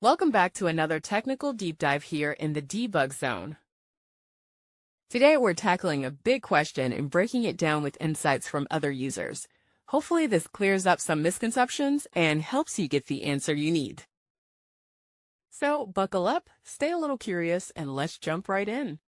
Welcome back to another technical deep dive here in the debug zone. Today we're tackling a big question and breaking it down with insights from other users. Hopefully this clears up some misconceptions and helps you get the answer you need. So buckle up, stay a little curious, and let's jump right in.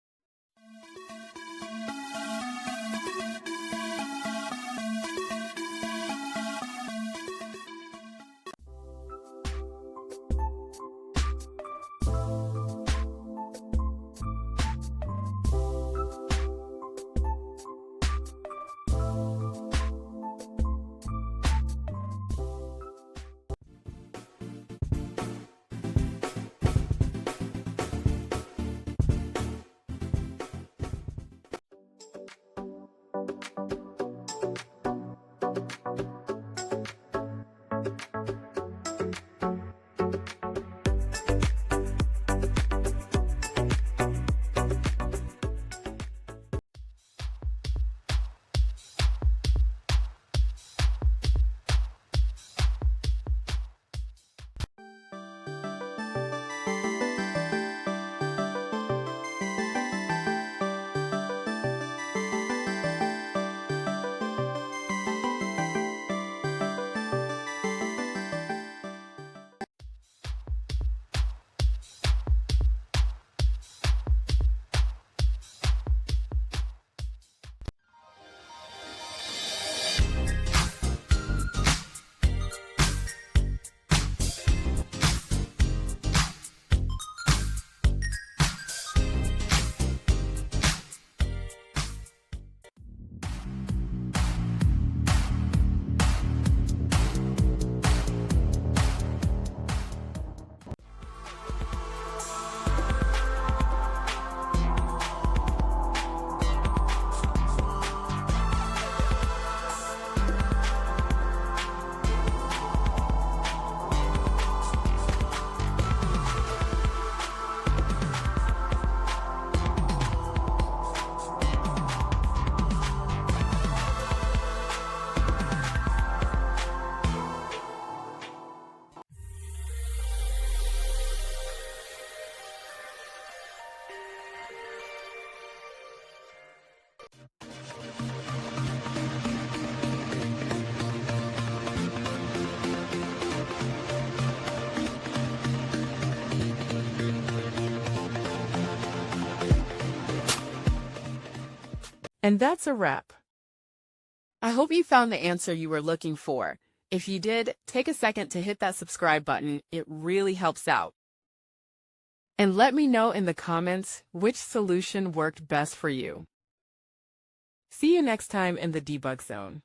And that's a wrap. I hope you found the answer you were looking for. If you did, take a second to hit that subscribe button. It really helps out. And let me know in the comments which solution worked best for you. See you next time in the debug zone.